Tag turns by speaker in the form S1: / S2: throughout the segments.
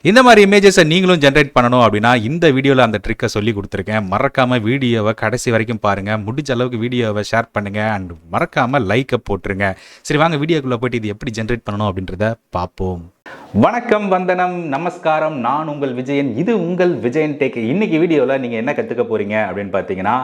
S1: இந்த மாதிரி இமேஜஸை நீங்களும் ஜென்ரேட் பண்ணணும் அப்படின்னா இந்த வீடியோவில் அந்த ட்ரிக்கை சொல்லி கொடுத்துருக்கேன். மறக்காமல் வீடியோவை கடைசி வரைக்கும் பாருங்கள். முடிஞ்ச அளவுக்கு வீடியோவை ஷேர் பண்ணுங்கள் அண்ட் மறக்காமல் லைக்கை போட்டுருங்க. சரி வாங்க வீடியோக்குள்ளே போய்ட்டு இது எப்படி ஜென்ரேட் பண்ணணும் அப்படின்றத பார்ப்போம். வணக்கம், வந்தனம், நமஸ்காரம். நான் உங்கள் விஜயன். இது உங்கள் விஜயன் டெக். இன்னைக்கு வீடியோவில் நீங்கள் என்ன கற்றுக்க போகிறீங்க அப்படின்னு பார்த்தீங்கன்னா,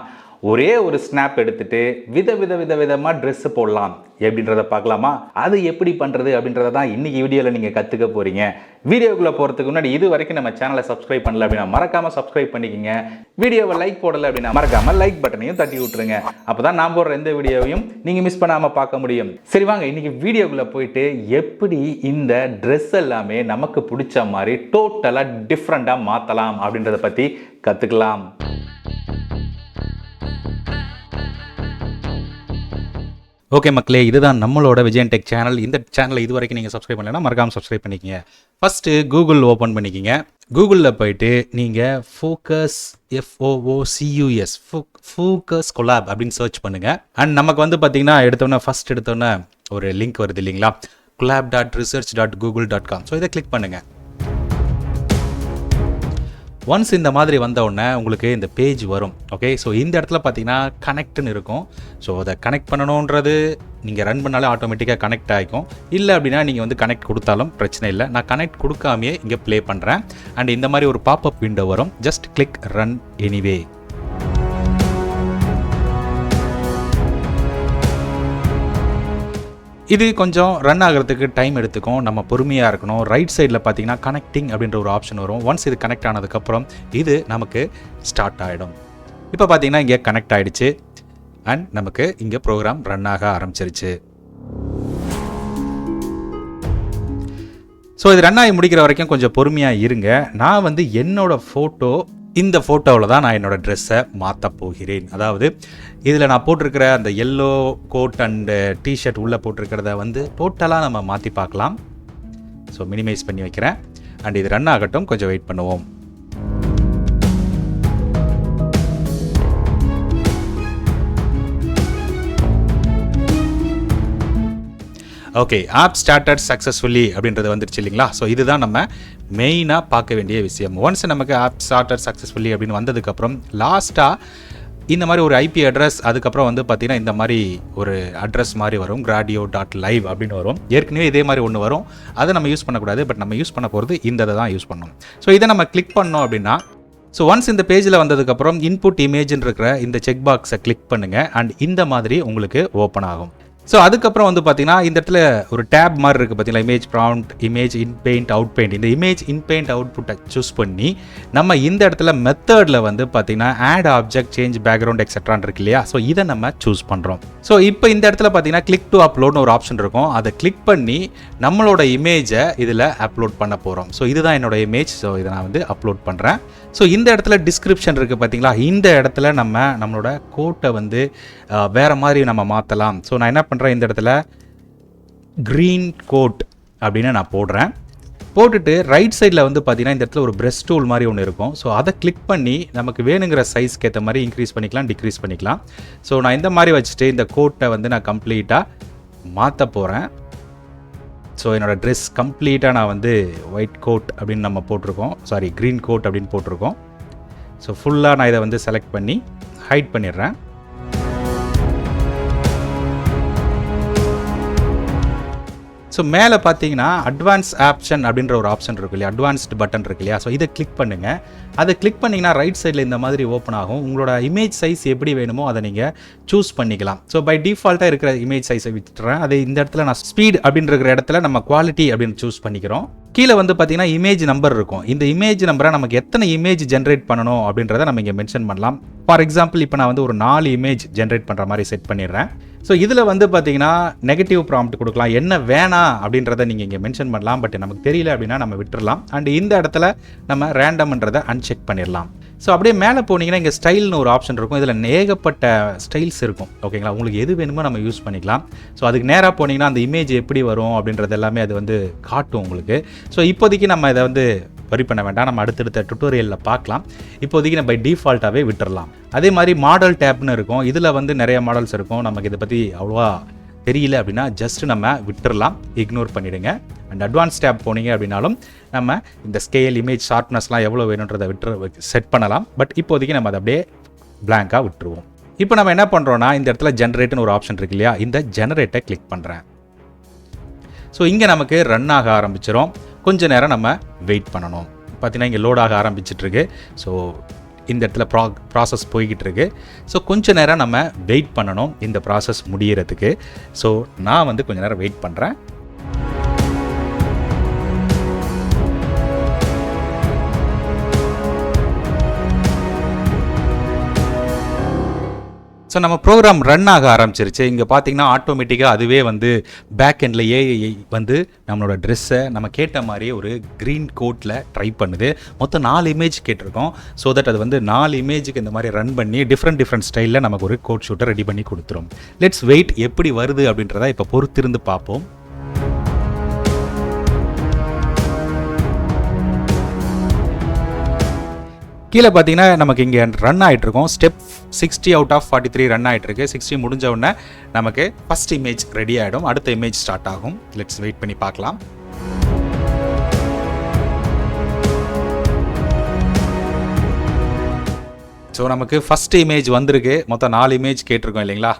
S1: ஒரே ஒரு ஸ்னாப் எடுத்துட்டு விதமாக ட்ரெஸ்ஸு போடலாம் எப்படின்றத பார்க்கலாமா? அது எப்படி பண்ணுறது அப்படின்றத தான் இன்றைக்கி வீடியோவில் நீங்கள் கற்றுக்க போகிறீங்க. வீடியோக்குள்ளே போகிறதுக்கு முன்னாடி இது வரைக்கும் நம்ம சேனலை சப்ஸ்கிரைப் பண்ணல அப்படின்னா மறக்காமல் சப்ஸ்கிரைப் பண்ணிக்கோங்க. வீடியோவை லைக் போடலை அப்படின்னா மறக்காமல் லைக் பட்டனையும் தட்டி விட்டுருங்க. அப்போ தான் நான் போடுற எந்த வீடியோவையும் நீங்கள் மிஸ் பண்ணாமல் பார்க்க முடியும். சரி வாங்க இன்றைக்கி வீடியோக்குள்ளே போயிட்டு எப்படி இந்த ட்ரெஸ் எல்லாமே நமக்கு பிடிச்ச மாதிரி டோட்டலாக டிஃப்ரெண்ட்டாக மாற்றலாம் அப்படின்றத பற்றி கற்றுக்கலாம். ஓகே மக்களே, இதுதான் நம்மளோட விஜயன் டெக் சேனல். இந்த சேனலை இது வரைக்கும் நீங்கள் சப்ஸ்கிரைப் பண்ணலைன்னா மறக்காமல் சப்ஸ்கிரைப் பண்ணிக்கங்க. ஃபஸ்ட்டு கூகுள் ஓப்பன் பண்ணிக்கிங்க. கூகுளில் போயிட்டு நீங்கள் ஃபோக்கஸ் Fooocus Colab அப்படின்னு சர்ச் பண்ணுங்கள். அண்ட் நமக்கு வந்து பார்த்தீங்கன்னா எடுத்தோன்னே ஒரு லிங்க் வருது இல்லைங்களா, colab.research.google.com. ஸோ இதை கிளிக் பண்ணுங்கள். ஒன்ஸ் இந்த மாதிரி வந்த உடனே உங்களுக்கு இந்த பேஜ் வரும். ஓகே, ஸோ இந்த இடத்துல பார்த்தீங்கன்னா கனெக்ட்னு இருக்கும். ஸோ அதை கனெக்ட் பண்ணணுன்றது நீங்கள் ரன் பண்ணாலே ஆட்டோமேட்டிக்காக கனெக்ட் ஆகிக்கும். இல்லை அப்படின்னா நீங்கள் வந்து கனெக்ட் கொடுத்தாலும் பிரச்சனை இல்லை. நான் கனெக்ட் கொடுக்காமையே இங்கே ப்ளே பண்ணுறேன். அண்ட் இந்த மாதிரி ஒரு பாப்அப் விண்டோ வரும். Just click run anyway. இது கொஞ்சம் ரன் ஆகிறதுக்கு டைம் எடுத்துக்கும். நம்ம பொறுமையாக இருக்கணும். ரைட் சைடில் பார்த்தீங்கன்னா கனெக்டிங் அப்படின்ற ஒரு ஆப்ஷன் வரும். ஒன்ஸ் இது கனெக்ட் ஆனதுக்கப்புறம் இது நமக்கு ஸ்டார்ட் ஆகிடும். இப்போ பார்த்தீங்கன்னா இங்கே கனெக்ட் ஆகிடுச்சு அண்ட் நமக்கு இங்கே ப்ரோக்ராம் ரன் ஆக ஆரம்பிச்சிருச்சு. ஸோ இது ரன் ஆகி முடிக்கிற வரைக்கும் கொஞ்சம் பொறுமையாக இருங்க. நான் வந்து இந்த ஃபோட்டோவில் தான் நான் என்னோடய ட்ரெஸ்ஸை மாற்ற போகிறேன். அதாவது இதில் நான் போட்டிருக்கிற அந்த எல்லோ கோட் அண்டு டிஷர்ட் உள்ளே போட்டிருக்கிறத வந்து டோட்டலாக நம்ம மாற்றி பார்க்கலாம். ஸோ மினிமைஸ் பண்ணி வைக்கிறேன். அண்ட் இது ரன் ஆகட்டும், கொஞ்சம் வெயிட் பண்ணுவோம். ஓகே, ஆப் ஸ்டார்டட் சக்ஸஸ்ஃபுல்லி அப்படின்றது வந்துருச்சு இல்லைங்களா. ஸோ இதுதான் நம்ம மெயினாக பார்க்க வேண்டிய விஷயம். ஒன்ஸ் நமக்கு ஆப் ஸ்டார்டட் சக்ஸஸ்ஃபுல்லி அப்படின்னு வந்ததுக்கப்புறம் லாஸ்ட்டாக இந்த மாதிரி ஒரு ஐபி அட்ரஸ், அதுக்கப்புறம் வந்து பார்த்திங்கன்னா இந்த மாதிரி ஒரு அட்ரஸ் மாதிரி வரும், gradio.live அப்படின்னு வரும். ஏற்கனவே இதே மாதிரி ஒன்று வரும். அதை நம்ம யூஸ் பண்ணக்கூடாது. பட் நம்ம யூஸ் பண்ண போகிறது இந்த இதை தான் யூஸ் பண்ணணும். ஸோ இதை நம்ம கிளிக் பண்ணோம் அப்படின்னா, ஸோ ஒன்ஸ் இந்த பேஜில் வந்ததுக்கப்புறம் இன்புட் இமேஜ்னு இருக்கிற இந்த செக் பாக்ஸை கிளிக் பண்ணுங்கள். அண்ட் இந்த மாதிரி உங்களுக்கு ஓப்பன் ஆகும். ஸோ அதுக்கப்புறம் வந்து பார்த்தீங்கன்னா இந்த இடத்துல ஒரு டேப் மாதிரி இருக்குது பார்த்தீங்களா, இமேஜ் ப்ராம்ப்ட், இமேஜ் இன் பெயிண்ட், அவுட் பெயிண்ட். இந்த இமேஜ் இன் பெயிண்ட் அவுட்புட்டை சூஸ் பண்ணி நம்ம இந்த இடத்துல மெத்தடில் வந்து பார்த்தீங்கன்னா ஆட் ஆப்ஜெக்ட், சேஞ்ச் பேக்ரவுண்ட் எக்ஸெட்ரான் இருக்கு இல்லையா. ஸோ இதை நம்ம சூஸ் பண்ணுறோம். ஸோ இப்போ இந்த இடத்துல பார்த்தீங்கன்னா கிளிக் டு அப்லோட்னு ஒரு ஆப்ஷன் இருக்கும். அதை கிளிக் பண்ணி நம்மளோட இமேஜை இதில் அப்லோட் பண்ண போகிறோம். ஸோ இதுதான் என்னோட இமேஜ். ஸோ இதை நான் வந்து அப்லோட் பண்ணுறேன். ஸோ இந்த இடத்துல டிஸ்கிரிப்ஷன் இருக்குது பார்த்தீங்களா, இந்த இடத்துல நம்மளோட கோட்டை வந்து வேறு மாதிரி நம்ம மாற்றலாம். ஸோ நான் என்ன பண்ணுறேன், இந்த இடத்துல க்ரீன் கோட் அப்படின்னு நான் போட்டுட்டு ரைட் சைடில் வந்து பார்த்தீங்கன்னா இந்த இடத்துல ஒரு ப்ரெஷ் டூல் மாதிரி ஒன்று இருக்கும். ஸோ அதை கிளிக் பண்ணி நமக்கு வேணுங்கிற சைஸ்க்கு ஏற்ற மாதிரி இன்க்ரீஸ் பண்ணிக்கலாம், டிக்ரீஸ் பண்ணிக்கலாம். ஸோ நான் இந்த மாதிரி வச்சுட்டு இந்த கோட்டை வந்து நான் கம்ப்ளீட்டாக மாற்ற போகிறேன். ஸோ என்னோடய ட்ரெஸ் கம்ப்ளீட்டாக நான் வந்து ஒயிட் கோட் அப்படின்னு நம்ம போட்டிருக்கோம், க்ரீன் கோட் அப்படின்னு போட்டிருக்கோம். ஸோ ஃபுல்லாக நான் இதை வந்து செலக்ட் பண்ணி ஹைட் பண்ணிடுறேன். ஸோ மேலே பார்த்தீங்கன்னா அட்வான்ஸ் ஆப்ஷன் அப்படின்ற ஒரு ஆப்ஷன் இருக்கு இல்லையா, அட்வான்ஸ்டு பட்டன் இருக்கு இல்லையா. ஸோ இதை கிளிக் பண்ணுங்கள். அதை கிளிக் பண்ணிங்கன்னா ரைட் சைடில் இந்த மாதிரி ஓப்பன் ஆகும். உங்களோட இமேஜ் சைஸ் எப்படி வேணுமோ அதை நீங்கள் சூஸ் பண்ணிக்கலாம். ஸோ பை டிஃபால்ட்டாக இருக்கிற இமேஜ் சைஸை விட்டுறேன். அது இந்த இடத்துல நான் ஸ்பீட் அப்படின்ற இடத்துல நம்ம குவாலிட்டி அப்படின்னு சூஸ் பண்ணிக்கிறோம். கீழே வந்து பார்த்தீங்கன்னா இமேஜ் நம்பர் இருக்கும். இந்த இமேஜ் நம்பரை நமக்கு எத்தனை இமேஜ் ஜென்ரேட் பண்ணணும் அப்படின்றத நம்ம இங்கே மென்ஷன் பண்ணலாம். ஃபார் எக்ஸாம்பிள் இப்போ நான் வந்து ஒரு 4 இமேஜ் ஜென்ரேட் பண்ணுற மாதிரி செட் பண்ணிடுறேன். ஸோ இதில் வந்து பார்த்தீங்கன்னா நெகட்டிவ் ப்ராம்ப்ட் கொடுக்கலாம், என்ன வேணாம் அப்படின்றத நீங்கள் இங்கே மென்ஷன் பண்ணலாம். பட் நமக்கு தெரியல அப்படின்னா நம்ம விட்டுறலாம். அண்ட் இந்த இடத்துல நம்ம ரேண்டம்ன்றதை அன்செக் பண்ணிடலாம். ஸோ அப்படியே மேலே போனீங்கன்னா இங்கே ஸ்டைல்னு ஒரு ஆப்ஷன் இருக்கும். இதில் ஏகப்பட்ட ஸ்டைல்ஸ் இருக்கும். ஓகேங்களா, உங்களுக்கு எது வேணுமோ நம்ம யூஸ் பண்ணிக்கலாம். ஸோ அதுக்கு நேராக போனீங்கன்னா அந்த இமேஜ் எப்படி வரும் அப்படின்றது எல்லாமே அது வந்து காட்டும் உங்களுக்கு. ஸோ இப்போதைக்கு நம்ம இதை வந்து வரி பண்ண வேண்டாம், நம்ம அடுத்தடுத்த டுட்டோரியலில் பார்க்கலாம். இப்போதைக்கு நம்ம பை டிஃபால்ட்டாகவே விட்டுறலாம். அதே மாதிரி மாடல் டேப்னு இருக்கும். இதில் வந்து நிறைய மாடல்ஸ் இருக்கும். நமக்கு இதை பற்றி அவ்வளோவா தெரியல அப்படின்னா ஜஸ்ட் நம்ம விட்டுறலாம், இக்னோர் பண்ணிவிடுங்க. அண்ட் அட்வான்ஸ் டேப் போனீங்க அப்படின்னாலும் நம்ம இந்த ஸ்கேல், இமேஜ், ஷார்ப்னஸ்லாம் எவ்வளோ வேணுன்றதை செட் பண்ணலாம். பட் இப்போதைக்கு நம்ம அதை அப்படியே பிளாங்காக விட்டுருவோம். இப்போ நம்ம என்ன பண்ணுறோன்னா, இந்த இடத்துல ஜென்ரேட்னு ஒரு ஆப்ஷன் இருக்கு இல்லையா, இந்த ஜெனரேட்டை கிளிக் பண்ணுறேன். ஸோ இங்கே நமக்கு ரன் ஆக ஆரம்பிச்சிடும். கொஞ்சம் நேரம் நம்ம வெயிட் பண்ணணும். பார்த்தீங்கன்னா இங்கே லோட் ஆக ஆரம்பிச்சிட்ருக்கு. ஸோ இந்த இடத்துல ப்ராசஸ் போய்கிட்டு இருக்கு. ஸோ கொஞ்ச நேரம் நம்ம வெயிட் பண்ணணும் இந்த ப்ராசஸ் முடியறதுக்கு. ஸோ நான் வந்து கொஞ்ச நேரம் வெயிட் பண்ணுறேன். ஸோ நம்ம ப்ரோக்ராம் ரன் ஆக ஆரம்பிச்சிருச்சு. இங்கே பார்த்தீங்கன்னா ஆட்டோமேட்டிக்காக அதுவே வந்து பேக் எண்டில் ஏஐ வந்து நம்மளோட ட்ரெஸ்ஸை நம்ம கேட்ட மாதிரியே ஒரு க்ரீன் கோட்டில் ட்ரை பண்ணுது. மொத்தம் 4 இமேஜ் கேட்டிருக்கோம். ஸோ தட் அது வந்து 4 இமேஜுக்கு இந்த மாதிரி ரன் பண்ணி டிஃப்ரெண்ட் ஸ்டைலில் நமக்கு ஒரு கோட் ஷூட்டை ரெடி பண்ணி கொடுத்துரும். லெட்ஸ் வெயிட், எப்படி வருது அப்படின்றத இப்போ பொறுத்திருந்து பார்ப்போம். கீழே பார்த்தீங்கன்னா நமக்கு இங்கே ரன் ஆகிட்ருக்கோம். ஸ்டெப் 60 out of 43 ரன் ஆகிட்டுருக்கு. 60 முடிஞ்ச உடனே நமக்கு ஃபஸ்ட் இமேஜ் ரெடி ஆகிடும், அடுத்த இமேஜ் ஸ்டார்ட் ஆகும். லெட்ஸ் வெயிட் பண்ணி பார்க்கலாம். ஸோ நமக்கு ஃபஸ்ட் இமேஜ் வந்திருக்கு. மொத்தம் 4 இமேஜ் கேட்டிருக்கோம் இல்லைங்களா.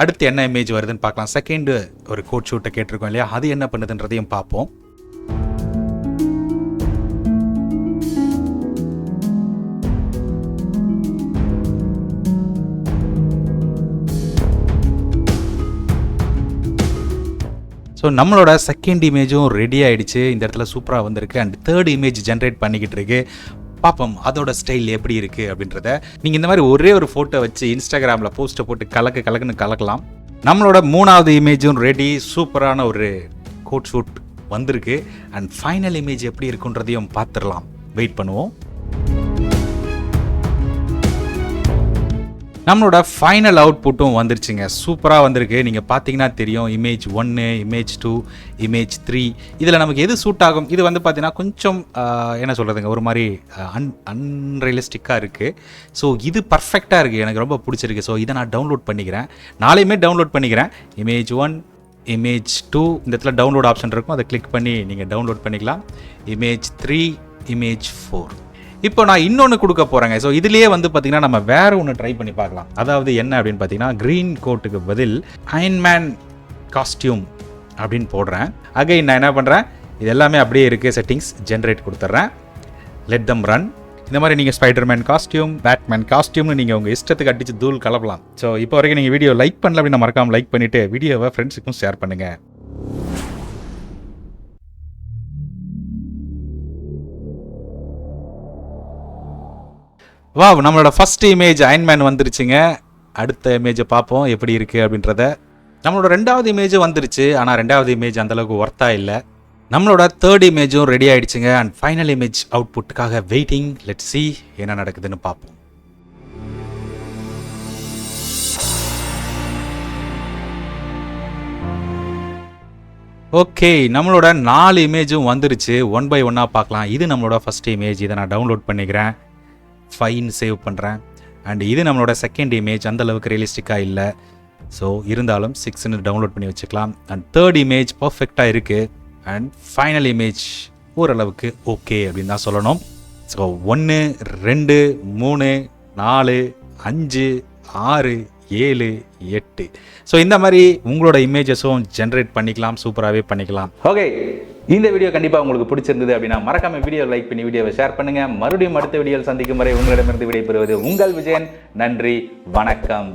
S1: அடுத்து என்ன இமேஜ் வருதுன்னு பார்க்கலாம். செகண்டு ஒரு கோட் ஷூட்டை கேட்டிருக்கோம் இல்லையா, அது என்ன பண்ணுதுன்றதையும் பார்ப்போம். ஸோ நம்மளோட செகண்ட் இமேஜும் ரெடி ஆகிடுச்சு. இந்த இடத்துல சூப்பராக வந்திருக்கு. அண்ட் தேர்ட் இமேஜ் ஜென்ரேட் பண்ணிக்கிட்டு இருக்கு. பார்ப்போம் அதோட ஸ்டைல் எப்படி இருக்குது அப்படின்றத. நீங்கள் இந்த மாதிரி ஒரே ஒரு ஃபோட்டோ வச்சு இன்ஸ்டாகிராமில் போஸ்ட்டை போட்டு கலக்குன்னு கலக்கலாம். நம்மளோட 3வது இமேஜும் ரெடி. சூப்பரான ஒரு கோட் ஷூட் வந்திருக்கு. அண்ட் ஃபைனல் இமேஜ் எப்படி இருக்குன்றதையும் பார்த்துடலாம். வெயிட் பண்ணுவோம். நம்மளோட ஃபைனல் அவுட்புட்டும் வந்துருச்சுங்க. சூப்பராக வந்திருக்கு. நீங்கள் பார்த்தீங்கன்னா தெரியும், இமேஜ் 1, இமேஜ் 2, இமேஜ் 3. இதில் நமக்கு எது சூட் ஆகும்? இது வந்து பார்த்தீங்கன்னா கொஞ்சம் என்ன சொல்கிறதுங்க, ஒரு மாதிரி அன்ரியலிஸ்டிக்காக இருக்குது. ஸோ இது பர்ஃபெக்டாக இருக்குது, எனக்கு ரொம்ப பிடிச்சிருக்கு. ஸோ இதை நான் டவுன்லோட் பண்ணிக்கிறேன். 4 இமேஜ் டவுன்லோட் பண்ணிக்கிறேன். இமேஜ் 1, இமேஜ் 2, இந்த இடத்துல டவுன்லோட் ஆப்ஷன் இருக்கும், அதை கிளிக் பண்ணி நீங்கள் டவுன்லோட் பண்ணிக்கலாம். Image 3, image 4. இப்போ நான் இன்னொன்று கொடுக்க போகிறேங்க. ஸோ இதுலேயே வந்து பார்த்தீங்கன்னா நம்ம வேறு ஒன்று ட்ரை பண்ணி பார்க்கலாம். அதாவது என்ன அப்படின்னு பார்த்தீங்கன்னா, க்ரீன் கோட்டுக்கு பதில் அயன்மேன் காஸ்டியூம் அப்படின்னு போடுறேன். அகைன் நான் என்ன பண்ணுறேன், இது எல்லாமே அப்படியே இருக்குது. செட்டிங்ஸ் ஜென்ரேட் கொடுத்துட்றேன். Let them run. இந்த மாதிரி நீங்கள் ஸ்பைடர்மேன் காஸ்டியூம், பேட்மேன் காஸ்டியூம்னு நீங்கள் உங்கள் இஷ்டத்துக்கு அடித்து தூள் கலப்பலாம். ஸோ இப்போ வரைக்கும் நீங்கள் வீடியோ லைக் பண்ணல அப்படின்னு மறக்காமல் லைக் பண்ணிவிட்டு வீடியோவை ஃப்ரெண்ட்ஸுக்கும் ஷேர் பண்ணுங்கள். வா, நம்மளோட ஃபஸ்ட் இமேஜ் அயன்மேன் வந்துருச்சுங்க. அடுத்த இமேஜை பார்ப்போம் எப்படி இருக்குது அப்படின்றத. நம்மளோட 2வது இமேஜ் வந்துருச்சு. ஆனால் 2வது இமேஜ் அந்தளவுக்கு ஒர்த்தாக இல்லை. நம்மளோட தேர்ட் இமேஜும் ரெடி ஆகிடுச்சுங்க. அண்ட் ஃபைனல் இமேஜ் அவுட்புட்டுக்காக வெயிட்டிங். லெட்ஸ் see என்ன நடக்குதுன்னு பார்ப்போம். ஓகே, நம்மளோட 4 இமேஜும் வந்துருச்சு. 1 by 1 பார்க்கலாம். இது நம்மளோட ஃபஸ்ட் இமேஜ். இதை நான் டவுன்லோட் பண்ணிக்கிறேன். ஃபைன் சேவ் பண்ணுறேன். அண்ட் இது நம்மளோட செகண்ட் இமேஜ், அந்தளவுக்கு ரியலிஸ்டிக்காக இல்லை. ஸோ இருந்தாலும் 6ன்னு டவுன்லோட் பண்ணி வச்சுக்கலாம். அண்ட் தேர்ட் இமேஜ் பர்ஃபெக்டாக இருக்குது. அண்ட் ஃபைனல் இமேஜ் ஓரளவுக்கு ஓகே அப்படின்னு தான் சொல்லணும். ஸோ 1, 2, 3, 4, 5, 6, 7, 8. ஸோ இந்த மாதிரி உங்களோட இமேஜஸும் ஜென்ரேட் பண்ணிக்கலாம், சூப்பராகவே பண்ணிக்கலாம். ஓகே, இந்த வீடியோ கண்டிப்பாக உங்களுக்கு பிடிச்சிருந்தது அப்படின்னா மறக்காம வீடியோ லைக் பண்ணி வீடியோவை ஷேர் பண்ணுங்கள். மறுபடியும் அடுத்த வீடியோவில் சந்திக்கும் வரை உங்களிடமிருந்து விடைபெறுவது உங்கள் விஜயன். நன்றி, வணக்கம்.